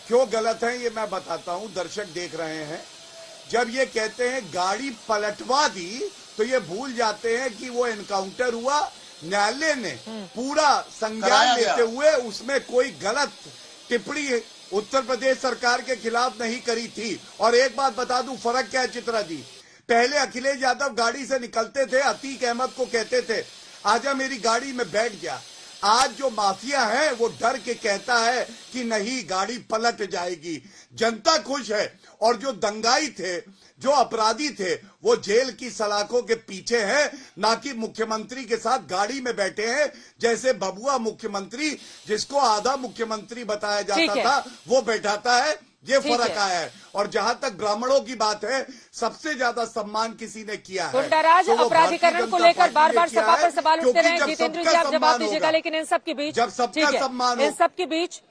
क्यों गलत है ये मैं बताता हूं, दर्शक देख रहे हैं। जब ये कहते हैं गाड़ी पलटवा दी तो ये भूल जाते हैं कि वो एनकाउंटर हुआ, न्यायालय ने पूरा संज्ञान लेते हुए उसमें कोई गलत टिप्पणी उत्तर प्रदेश सरकार के खिलाफ नहीं करी थी। और एक बात बता दूं, फर्क क्या है चित्रा जी, पहले अखिलेश यादव गाड़ी से निकलते थे, अतीक अहमद को कहते थे आजा मेरी गाड़ी में बैठ जा। आज जो माफिया है वो डर के कहता है कि नहीं गाड़ी पलट जाएगी। जनता खुश है और जो दंगाई थे, जो अपराधी थे, वो जेल की सलाखों के पीछे हैं, ना कि मुख्यमंत्री के साथ गाड़ी में बैठे हैं। जैसे बबुआ मुख्यमंत्री जिसको आधा मुख्यमंत्री बताया जाता था वो बैठाता है, ये फर्क आया है। और जहां तक ब्राह्मणों की बात है, सबसे ज्यादा सम्मान किसी ने किया है गुंडाराज तो अपराधीकरण को लेकर बार बार सभा पर सवाल उठते रहे। जितेंद्र जी आप जवाब दीजिएगा, लेकिन इन सब के बीच जब सबका सम्मान, इन सब के बीच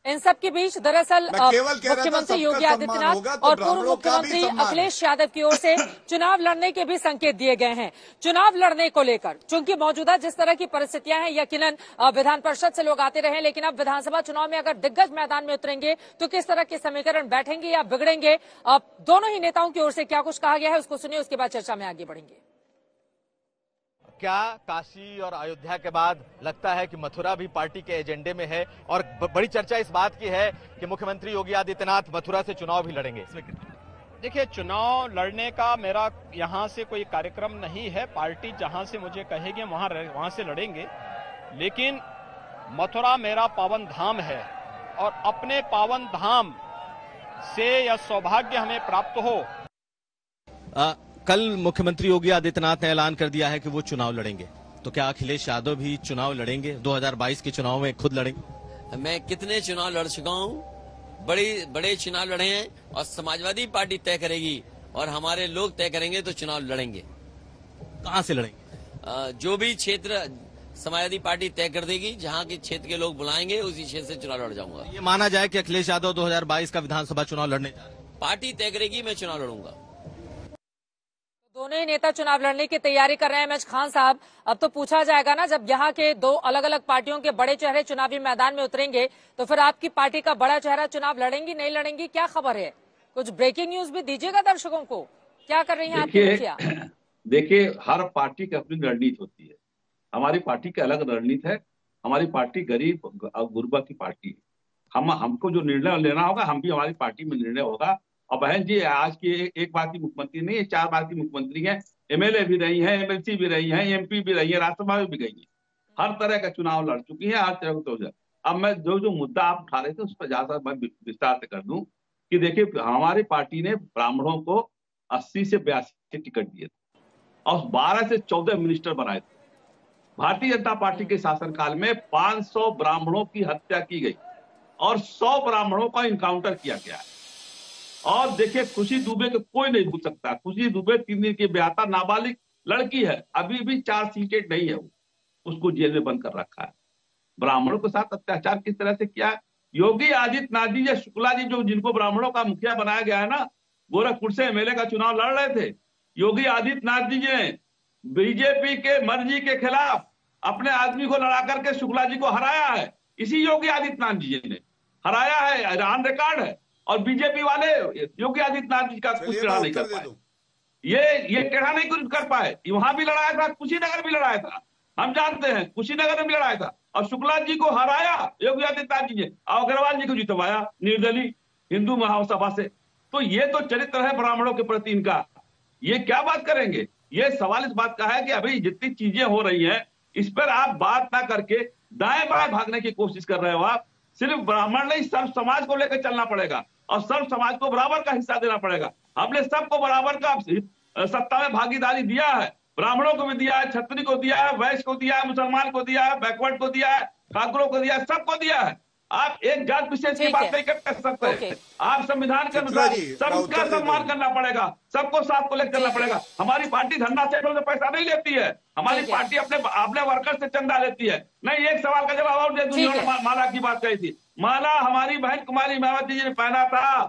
इन सब के बीच दरअसल मुख्यमंत्री योगी आदित्यनाथ और पूर्व मुख्यमंत्री अखिलेश यादव की ओर से चुनाव लड़ने के भी संकेत दिए गए हैं। चुनाव लड़ने को लेकर चूंकि मौजूदा जिस तरह की परिस्थितियां हैं, यकीनन विधान परिषद से लोग आते रहे, लेकिन अब विधानसभा चुनाव में अगर दिग्गज मैदान में उतरेंगे तो किस तरह के समीकरण बैठेंगे या बिगड़ेंगे, दोनों ही नेताओं की ओर से क्या कुछ कहा गया है उसको सुनिए, उसके बाद चर्चा में आगे बढ़ेंगे। क्या काशी और अयोध्या के बाद लगता है कि मथुरा भी पार्टी के एजेंडे में है? और बड़ी चर्चा इस बात की है कि मुख्यमंत्री योगी आदित्यनाथ मथुरा से चुनाव भी लड़ेंगे। देखिए, चुनाव लड़ने का मेरा यहां से कोई कार्यक्रम नहीं है। पार्टी जहां से मुझे कहेगी वहां से लड़ेंगे, लेकिन मथुरा मेरा पावन धाम है और अपने पावन धाम से यह सौभाग्य हमें प्राप्त हो। कल मुख्यमंत्री योगी आदित्यनाथ ने ऐलान कर दिया है कि वो चुनाव लड़ेंगे, तो क्या अखिलेश यादव भी चुनाव लड़ेंगे? 2022 के चुनाव में खुद लड़ेंगे? मैं कितने चुनाव लड़ चुका हूँ, बड़े चुनाव लड़े हैं और समाजवादी पार्टी तय करेगी और हमारे लोग तय करेंगे तो चुनाव लड़ेंगे। कहाँ से लड़ेंगे? जो भी क्षेत्र समाजवादी पार्टी तय कर देगी, जहाँ के क्षेत्र के लोग बुलाएंगे उसी क्षेत्र से चुनाव लड़ जाऊंगा। ये माना जाए कि अखिलेश यादव 2022 का विधानसभा चुनाव लड़ने जा रहे हैं? पार्टी तय करेगी, मैं चुनाव लड़ूंगा। दोनों ही नेता चुनाव लड़ने की तैयारी कर रहे हैं। एमएच खान साहब, अब तो पूछा जाएगा ना, जब यहाँ के दो अलग अलग पार्टियों के बड़े चेहरे चुनावी मैदान में उतरेंगे तो फिर आपकी पार्टी का बड़ा चेहरा चुनाव लड़ेंगी नहीं लड़ेंगी, क्या खबर है? कुछ ब्रेकिंग न्यूज भी दीजिएगा दर्शकों को, क्या कर रही है आपकी मुखिया? देखिए, हर पार्टी की अपनी रणनीति होती है। हमारी पार्टी की अलग रणनीति है। हमारी पार्टी गरीब और गुरबा की पार्टी है। हमको जो निर्णय लेना होगा, हम भी हमारी पार्टी में निर्णय होगा। और बहन जी, आज की एक बार की मुख्यमंत्री नहीं है, 4 बार की मुख्यमंत्री है, एमएलए भी रही हैं, एमएलसी भी रही हैं, एमपी भी रही है, राज्यसभा में भी गई है, हर तरह का चुनाव लड़ चुकी है, हर तरह का। अब मैं जो मुद्दा आप उठा रहे थे उस पर ज्यादा मैं विस्तार से कर दूं कि देखिए, हमारी पार्टी ने ब्राह्मणों को 80 से 82 टिकट दिए थे और 12 से 14 मिनिस्टर बनाए थे। भारतीय जनता पार्टी के शासनकाल में 500 ब्राह्मणों की हत्या की गई और 100 ब्राह्मणों का इनकाउंटर किया गया है। और देखिए, खुशी दुबे को कोई नहीं भूल सकता। खुशी दुबे 3 दिन की ब्याहता नाबालिग लड़की है, अभी भी चार्जशीटेड नहीं है, उसको जेल में बंद कर रखा है। ब्राह्मणों के साथ अत्याचार किस तरह से किया है योगी आदित्यनाथ जी या शुक्ला जी, जो जिनको ब्राह्मणों का मुखिया बनाया गया है ना, गोरखपुर से एमएलए का चुनाव लड़ रहे थे। योगी आदित्यनाथ जी ने बीजेपी के मर्जी के खिलाफ अपने आदमी को लड़ा करके शुक्ला जी को हराया है। इसी योगी आदित्यनाथ जी ने हराया है, ऑन रिकॉर्ड है। और बीजेपी वाले योगी आदित्यनाथ जी का कुछ टेढ़ा नहीं कर पाए, ये टेढ़ा नहीं कुछ कर पाए। वहां भी लड़ाया था, कुशीनगर भी लड़ाया था, हम जानते हैं, कुशीनगर में भी लड़ाया था और शुक्ला जी को हराया योगी आदित्यनाथ जी ने, और अग्रवाल जी को जितवाया निर्दलीय हिंदू महासभा से। तो ये तो चरित्र है ब्राह्मणों के प्रति इनका। ये क्या बात करेंगे? ये सवाल इस बात का है कि अभी जितनी चीजें हो रही हैं इस पर आप बात ना करके दाएं बाएं भागने की कोशिश कर रहे हो। आप सिर्फ ब्राह्मण नहीं, सर्व समाज को लेकर चलना पड़ेगा और सर्व समाज को बराबर का हिस्सा देना पड़ेगा। हमने सबको बराबर का सत्ता में भागीदारी दिया है, ब्राह्मणों को भी दिया है, क्षत्रिय को दिया है, वैश्य को दिया है, मुसलमान को दिया है, बैकवर्ड को दिया है, ठाकुरों को दिया है, सबको दिया है। आप एक जात विशेष की बात नहीं कर सकते। आप संविधान के अनुसार सबका सम्मान करना पड़ेगा, सबको साथ को लेकर चलना पड़ेगा। हमारी पार्टी धंधा सेठों से पैसा नहीं लेती है, हमारी पार्टी अपने वर्कर से चंदा लेती है। नहीं, एक सवाल का जवाब और दे दूं। माला की बात कही थी, माला हमारी बहन कुमारी मायावती जी ने पहना था,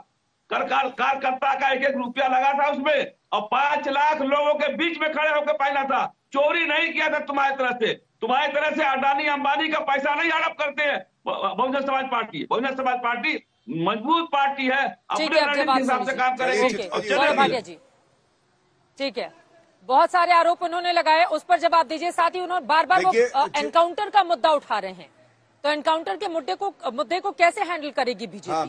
कार्यकर्ता का 1-1 रुपया लगा था उसमें और 5 लाख लोगों के बीच में खड़े होकर पहना था। चोरी नहीं किया था तुम्हारी तरफ से, तुम्हारी तरह से अडानी अंबानी का पैसा नहीं हड़प करते हैं बहुजन समाज पार्टी। बहुजन समाज पार्टी मजबूत पार्टी है, अपने हिसाब से काम करेगी। गौरव भाटिया जी, ठीक है, बहुत सारे आरोप उन्होंने लगाए, उस पर जवाब दीजिए। साथ ही उन्होंने बार बार वो एनकाउंटर का मुद्दा उठा रहे हैं, तो एनकाउंटर के मुद्दे को कैसे हैंडल करेगी बीजेपी? हाँ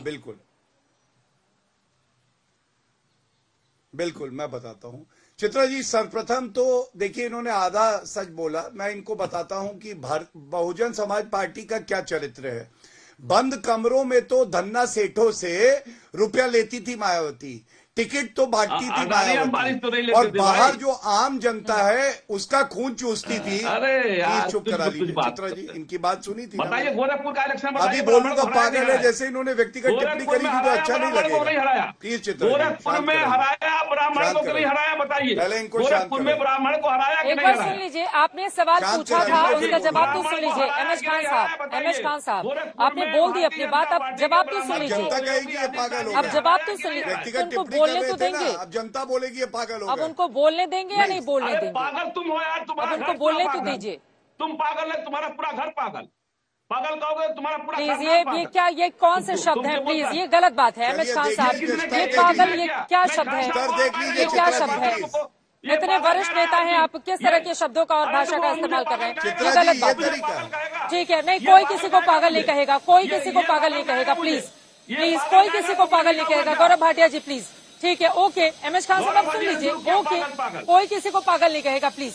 बिल्कुल मैं बताता हूं चित्रा जी। सर्वप्रथम तो देखिए इन्होंने आधा सच बोला। मैं इनको बताता हूं कि बहुजन समाज पार्टी का क्या चरित्र है। बंद कमरों में तो धन्ना सेठों से रुपया लेती थी मायावती, टिकट तो बांटती थी मायावती, और बाहर जो आम जनता है उसका खून चूसती थी। अरे यार, चुप करा लीजिए चित्रा जी, इनकी बात सुनी थी। बताइए गोरखपुर का इलेक्शन अभी बोलूंगा पागल है, जैसे इन्होंने व्यक्तिगत टिप्पणी करी थी तो अच्छा नहीं लगेगा। प्लीज चित्रा, गोरखपुर में हराया ब्राह्मण को नहीं हराया, बताइए पहले इनको गोरखपुर में ब्राह्मण को हराया कि एक बार सुन लीजिए, आपने सवाल पूछा था, उसका जवाब तो सुन लीजिए। एमएच खान साहब, आपने बोल दी अपनी बात, अब जवाब तो सुन लीजिए। जनता कहेगी ये पागल हो गया, अब जवाब तो सुन लीजिए, उनको बोलने तो देंगे। अब जनता बोलेगी ये पागल हो गया। अब उनको बोलने देंगे या नहीं बोलने देंगे? पागल तुम हो यार, अब उनको बोलने तो दीजिए। तुम पागल है, तुम्हारा पूरा घर पागल कहोगे, तुम्हारा पूरा प्लीज ये कौन से शब्द हैं? प्लीज ये गलत बात है एमएच खान साहब, ये पागल ये क्या शब्द है? ये क्या शब्द है? इतने वरिष्ठ नेता हैं, आप किस तरह के शब्दों का और भाषा का इस्तेमाल कर रहे हैं? ये गलत बात है। ठीक है, नहीं, कोई किसी को पागल नहीं कहेगा, कोई किसी को पागल नहीं कहेगा। प्लीज कोई किसी को पागल नहीं कहेगा। गौरव भाटिया जी प्लीज, ठीक है, ओके। एमएच खान साहब आप सुन लीजिए, ओके, कोई किसी को पागल नहीं कहेगा, प्लीज।